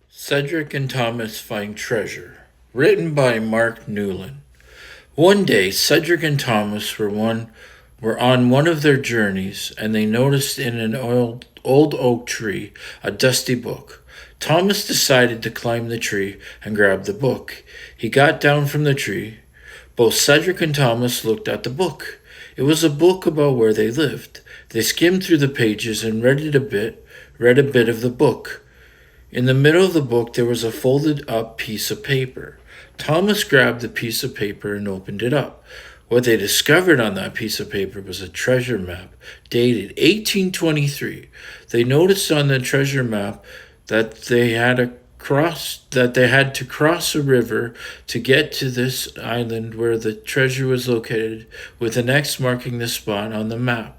Cedric and Thomas Find Treasure. Written by Mark Niewland. One day, Cedric and Thomas were on one of their journeys, and they noticed in an old oak tree a dusty book. Thomas decided to climb the tree and grab the book. He got down from the tree. Both Cedric and Thomas looked at the book. It was a book about where they lived. They skimmed through the pages and read a bit of the book. In the middle of the book there was a folded up piece of paper. Thomas grabbed the piece of paper and opened it up. What they discovered on that piece of paper was a treasure map dated 1823. They noticed on the treasure map that they had to cross a river to get to this island where the treasure was located, with an X marking the spot on the map.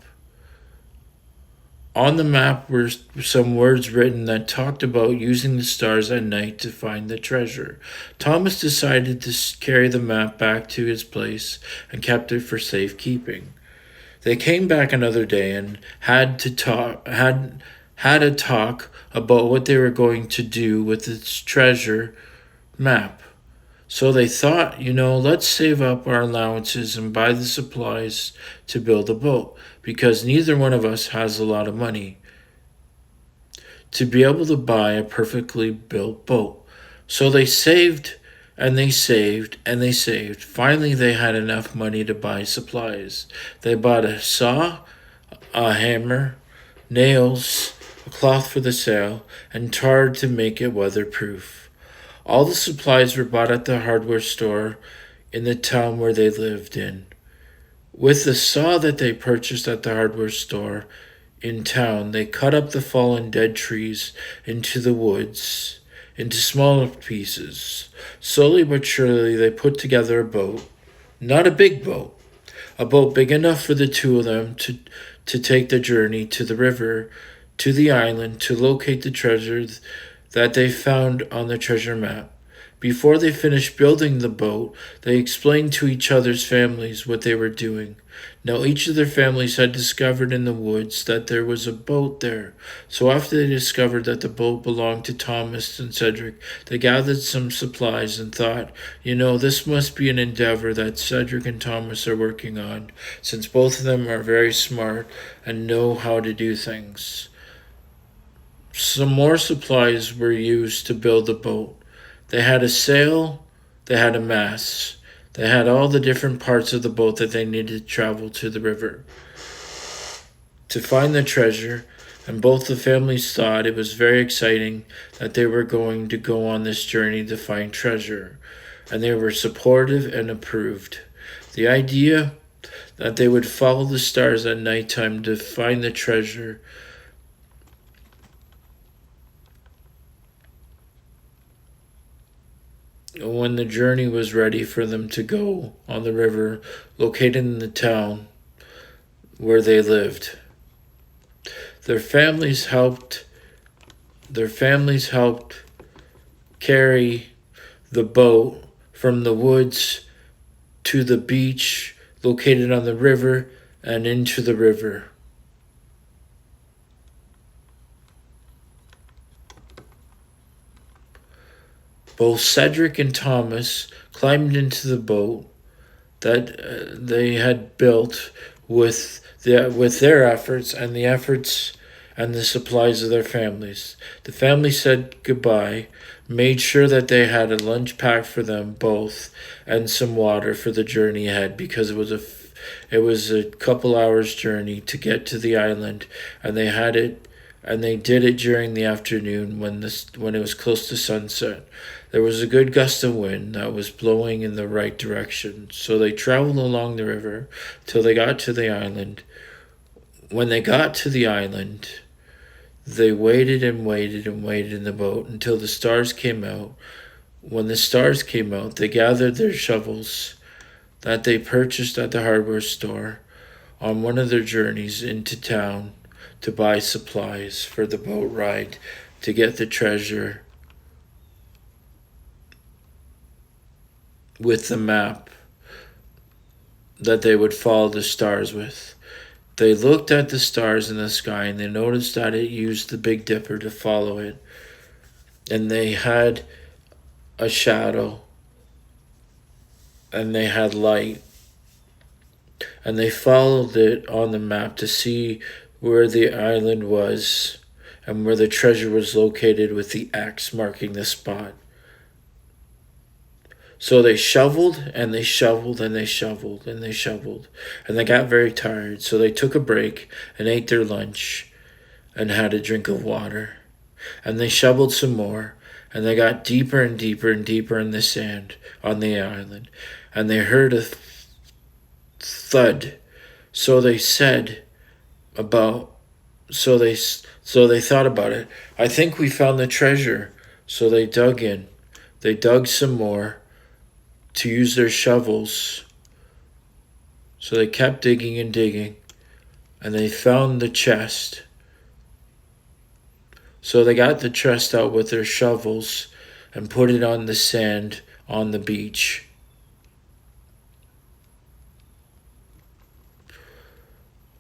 On the map were some words written that talked about using the stars at night to find the treasure. Thomas decided to carry the map back to his place and kept it for safekeeping. They came back another day and had a talk about what they were going to do with this treasure map. So they thought, let's save up our allowances and buy the supplies to build a boat, because neither one of us has a lot of money to be able to buy a perfectly built boat. So they saved and they saved and they saved. Finally, they had enough money to buy supplies. They bought a saw, a hammer, nails, a cloth for the sail, and tar to make it weatherproof. All the supplies were bought at the hardware store in the town where they lived in. With the saw that they purchased at the hardware store in town, they cut up the fallen dead trees into the woods, into smaller pieces. Slowly but surely, they put together a boat. Not a big boat, a boat big enough for the two of them to take the journey to the river, to the island, to locate the treasure that they found on the treasure map. Before they finished building the boat, they explained to each other's families what they were doing. Now each of their families had discovered in the woods that there was a boat there. So after they discovered that the boat belonged to Thomas and Cedric, they gathered some supplies and thought, this must be an endeavor that Cedric and Thomas are working on, since both of them are very smart and know how to do things. Some more supplies were used to build the boat. They had a sail, they had a mast, they had all the different parts of the boat that they needed to travel to the river to find the treasure, and both the families thought it was very exciting that they were going to go on this journey to find treasure, and they were supportive and approved. The idea that they would follow the stars at nighttime to find the treasure when the journey was ready for them to go on the river located in the town where they lived. Their families helped carry the boat from the woods to the beach located on the river and into the river. Both Cedric and Thomas climbed into the boat that they had built with their efforts and the efforts and the supplies of their families. The family said goodbye, made sure that they had a lunch packed for them both, and some water for the journey ahead, because it was a couple hours journey to get to the island, and they did it during the afternoon when it was close to sunset. There was a good gust of wind that was blowing in the right direction, so they traveled along the river till they got to the island. When they got to the island, they waited and waited and waited in the boat until the stars came out. When the stars came out, they gathered their shovels that they purchased at the hardware store on one of their journeys into town to buy supplies for the boat ride to get the treasure with the map that they would follow the stars with. They looked at the stars in the sky and they noticed that it used the Big Dipper to follow it. and they had a shadow, and they had light, and they followed it on the map to see where the island was and where the treasure was located, with the X marking the spot. So they shoveled and they shoveled and they shoveled and they shoveled, and they got very tired. So they took a break and ate their lunch and had a drink of water. And they shoveled some more, and they got deeper and deeper and deeper in the sand on the island. And they heard a thud. So they said about so they thought about it. I think we found the treasure. So they dug in. They dug some more to use their shovels. So they kept digging and digging, and they found the chest. So they got the chest out with their shovels and put it on the sand on the beach.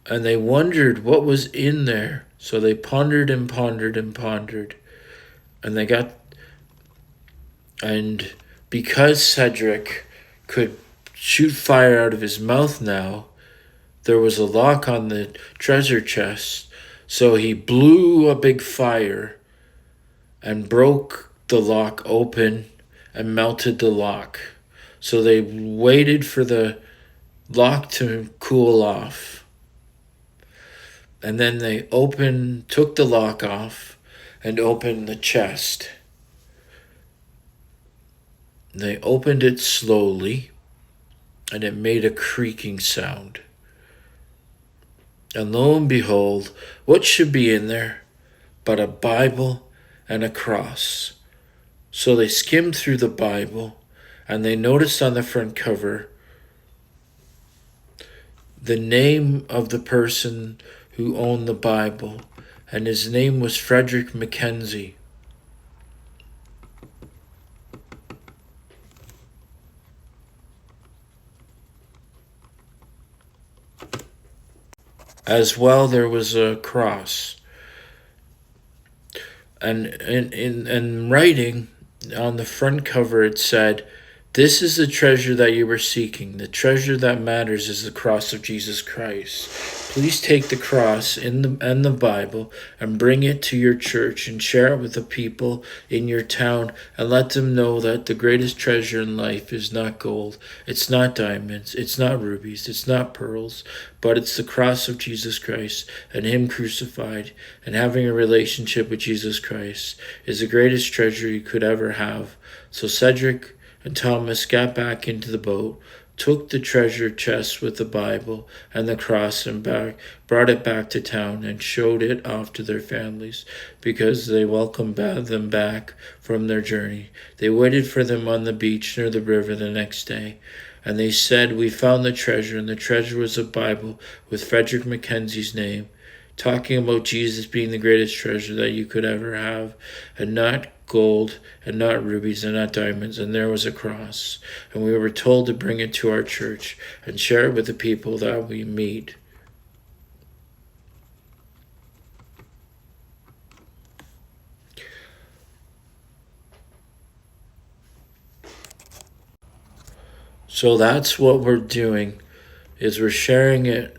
And they wondered what was in there. So they pondered and pondered and pondered. And because Cedric could shoot fire out of his mouth now, there was a lock on the treasure chest. So he blew a big fire and broke the lock open and melted the lock. So they waited for the lock to cool off. And then they took the lock off and opened the chest. They opened it slowly, and it made a creaking sound. And lo and behold, what should be in there but a Bible and a cross? So they skimmed through the Bible, and they noticed on the front cover the name of the person who owned the Bible, and his name was Frederick Mackenzie. As well, there was a cross. And in writing on the front cover, it said, "This is the treasure that you were seeking. The treasure that matters is the cross of Jesus Christ. Please take the cross and the Bible and bring it to your church and share it with the people in your town, and let them know that the greatest treasure in life is not gold, it's not diamonds, it's not rubies, it's not pearls, but it's the cross of Jesus Christ and Him crucified. And having a relationship with Jesus Christ is the greatest treasure you could ever have." So Cedric and Thomas got back into the boat, took the treasure chest with the Bible and the cross, and brought it back to town and showed it off to their families, because they welcomed them back from their journey. They waited for them on the beach near the river the next day, and they said, "We found the treasure," and the treasure was a Bible with Frederick Mackenzie's name, talking about Jesus being the greatest treasure that you could ever have, and not gold and not rubies and not diamonds. And there was a cross, and we were told to bring it to our church and share it with the people that we meet. So that's what we're doing, is we're sharing it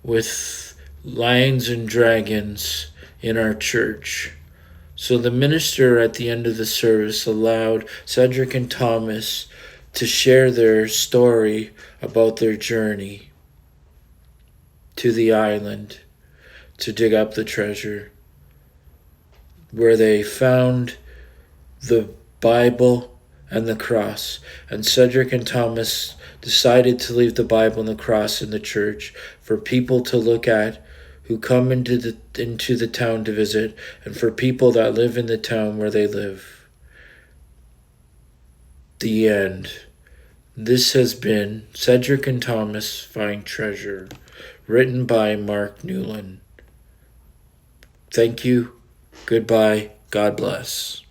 with lions and dragons in our church. So the minister at the end of the service allowed Cedric and Thomas to share their story about their journey to the island to dig up the treasure, where they found the Bible and the cross. And Cedric and Thomas decided to leave the Bible and the cross in the church for people to look at who come into the town to visit, and for people that live in the town where they live. The end. This has been Cedric and Thomas Find Treasure, written by Mark Niewland. Thank you. Goodbye. God bless.